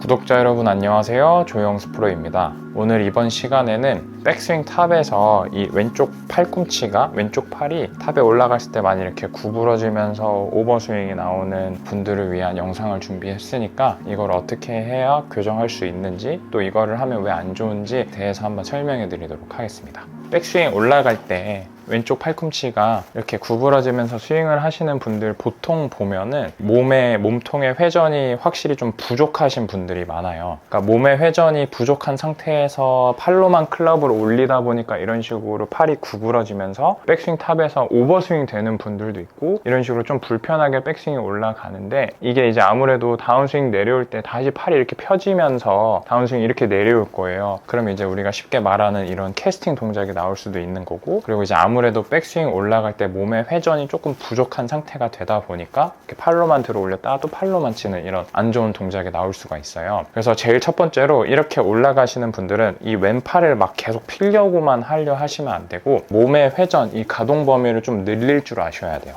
구독자 여러분 안녕하세요. 조영수 프로입니다. 오늘 이번 시간에는 백스윙 탑에서 이 왼쪽 팔꿈치가, 왼쪽 팔이 탑에 올라갔을 때 많이 이렇게 구부러지면서 오버스윙이 나오는 분들을 위한 영상을 준비했으니까 이걸 어떻게 해야 교정할 수 있는지, 또 이거를 하면 왜 안 좋은지에 대해서 한번 설명해 드리도록 하겠습니다. 백스윙 올라갈 때 왼쪽 팔꿈치가 이렇게 구부러지면서 스윙을 하시는 분들 보통 보면은 몸통의 회전이 확실히 좀 부족하신 분들이 많아요. 그러니까 몸의 회전이 부족한 상태에서 팔로만 클럽을 올리다 보니까 이런 식으로 팔이 구부러지면서 백스윙 탑에서 오버스윙 되는 분들도 있고, 이런 식으로 좀 불편하게 백스윙이 올라가는데, 이게 이제 아무래도 다운스윙 내려올 때 다시 팔이 이렇게 펴지면서 다운스윙이 이렇게 내려올 거예요. 그럼 이제 우리가 쉽게 말하는 이런 캐스팅 동작이 나올 수도 있는 거고, 그리고 이제 아무래도 백스윙 올라갈 때 몸의 회전이 조금 부족한 상태가 되다 보니까 이렇게 팔로만 들어 올렸다가 또 팔로만 치는 이런 안 좋은 동작이 나올 수가 있어요. 그래서 제일 첫 번째로 이렇게 올라가시는 분들은 이 왼팔을 막 계속 피려고만 하려 하시면 안 되고, 몸의 회전, 이 가동 범위를 좀 늘릴 줄 아셔야 돼요.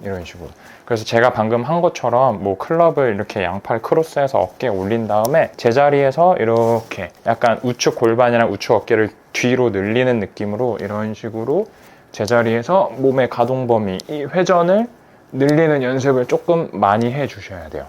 이런 식으로. 그래서 제가 방금 한 것처럼 뭐 클럽을 이렇게 양팔 크로스해서 어깨에 올린 다음에 제자리에서 이렇게 약간 우측 골반이랑 우측 어깨를 뒤로 늘리는 느낌으로 이런 식으로 제자리에서 몸의 가동 범위, 이 회전을 늘리는 연습을 조금 많이 해 주셔야 돼요.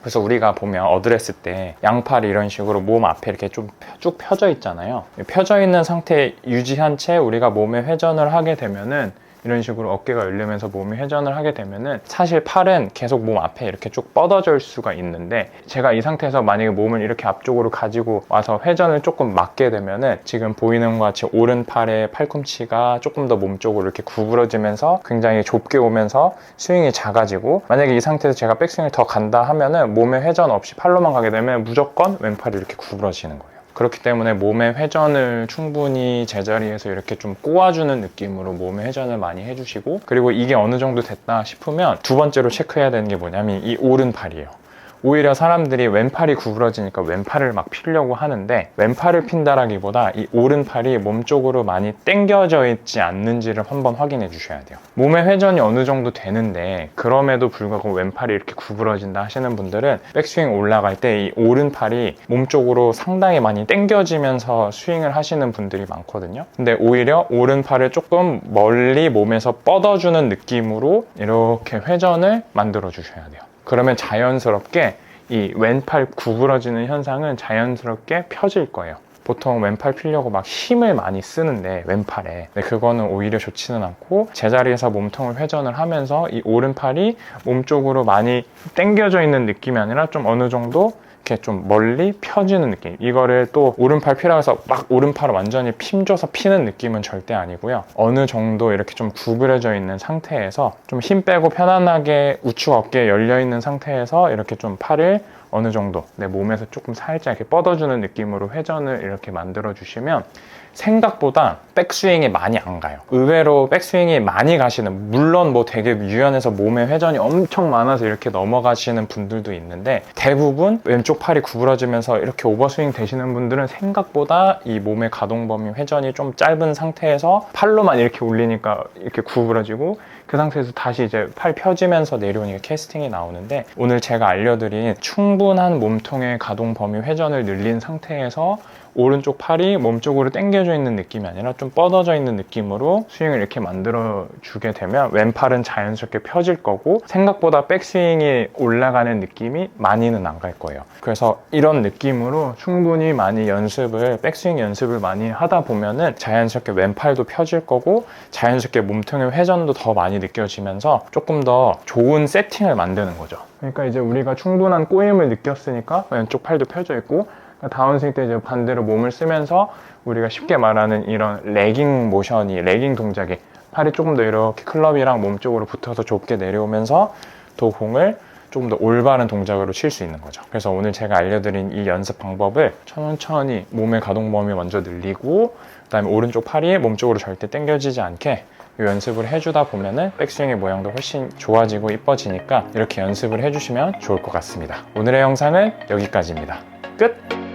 그래서 우리가 보면 어드레스 때 양팔이 이런 식으로 몸 앞에 이렇게 좀 쭉 펴져 있잖아요. 펴져 있는 상태 유지한 채 우리가 몸의 회전을 하게 되면은, 이런 식으로 어깨가 열리면서 몸이 회전을 하게 되면은 사실 팔은 계속 몸 앞에 이렇게 쭉 뻗어질 수가 있는데, 제가 이 상태에서 만약에 몸을 이렇게 앞쪽으로 가지고 와서 회전을 조금 막게 되면은 지금 보이는 것 같이 오른팔의 팔꿈치가 조금 더 몸 쪽으로 이렇게 구부러지면서 굉장히 좁게 오면서 스윙이 작아지고, 만약에 이 상태에서 제가 백스윙을 더 간다 하면은 몸의 회전 없이 팔로만 가게 되면 무조건 왼팔이 이렇게 구부러지는 거예요. 그렇기 때문에 몸의 회전을 충분히 제자리에서 이렇게 좀 꼬아주는 느낌으로 몸의 회전을 많이 해주시고, 그리고 이게 어느 정도 됐다 싶으면 두 번째로 체크해야 되는 게 뭐냐면 이 오른팔이에요. 오히려 사람들이 왼팔이 구부러지니까 왼팔을 막 피려고 하는데, 왼팔을 핀다라기보다 이 오른팔이 몸 쪽으로 많이 당겨져 있지 않는지를 한번 확인해 주셔야 돼요. 몸의 회전이 어느 정도 되는데 그럼에도 불구하고 왼팔이 이렇게 구부러진다 하시는 분들은 백스윙 올라갈 때 이 오른팔이 몸 쪽으로 상당히 많이 당겨지면서 스윙을 하시는 분들이 많거든요. 근데 오히려 오른팔을 조금 멀리 몸에서 뻗어주는 느낌으로 이렇게 회전을 만들어 주셔야 돼요. 그러면 자연스럽게 이 왼팔 구부러지는 현상은 자연스럽게 펴질 거예요. 보통 왼팔 피려고 막 힘을 많이 쓰는데 왼팔에, 근데 그거는 오히려 좋지는 않고, 제자리에서 몸통을 회전을 하면서 이 오른팔이 몸 쪽으로 많이 당겨져 있는 느낌이 아니라 좀 어느 정도 이렇게 좀 멀리 펴지는 느낌. 이거를 또 오른팔 피라고 해서 막 오른팔을 완전히 힘줘서 피는 느낌은 절대 아니고요. 어느 정도 이렇게 좀 구부려져 있는 상태에서 좀 힘 빼고 편안하게 우측 어깨에 열려 있는 상태에서 이렇게 좀 팔을 어느 정도 내 몸에서 조금 살짝 이렇게 뻗어주는 느낌으로 회전을 이렇게 만들어 주시면 생각보다 백스윙이 많이 안 가요. 의외로 백스윙이 많이 가시는, 물론 뭐 되게 유연해서 몸에 회전이 엄청 많아서 이렇게 넘어가시는 분들도 있는데, 대부분 왼쪽 팔이 구부러지면서 이렇게 오버스윙 되시는 분들은 생각보다 이 몸의 가동 범위 회전이 좀 짧은 상태에서 팔로만 이렇게 올리니까 이렇게 구부러지고, 그 상태에서 다시 이제 팔 펴지면서 내려오니까 캐스팅이 나오는데, 오늘 제가 알려드린 충분한 몸통의 가동 범위 회전을 늘린 상태에서 오른쪽 팔이 몸 쪽으로 당겨져 있는 느낌이 아니라 좀 뻗어져 있는 느낌으로 스윙을 이렇게 만들어 주게 되면 왼팔은 자연스럽게 펴질 거고, 생각보다 백스윙이 올라가는 느낌이 많이는 안 갈 거예요. 그래서 이런 느낌으로 충분히 많이 백스윙 연습을 많이 하다 보면은 자연스럽게 왼팔도 펴질 거고, 자연스럽게 몸통의 회전도 더 많이 느껴지면서 조금 더 좋은 세팅을 만드는 거죠. 그러니까 이제 우리가 충분한 꼬임을 느꼈으니까 왼쪽 팔도 펴져 있고, 다운스윙 때 이제 반대로 몸을 쓰면서 우리가 쉽게 말하는 이런 레깅 동작이, 팔이 조금 더 이렇게 클럽이랑 몸 쪽으로 붙어서 좁게 내려오면서 또 공을 조금 더 올바른 동작으로 칠 수 있는 거죠. 그래서 오늘 제가 알려드린 이 연습 방법을 천천히 몸의 가동 범위 먼저 늘리고, 그 다음에 오른쪽 팔이 몸 쪽으로 절대 당겨지지 않게 이 연습을 해주다 보면은 백스윙의 모양도 훨씬 좋아지고 이뻐지니까 이렇게 연습을 해주시면 좋을 것 같습니다. 오늘의 영상은 여기까지입니다. 끝!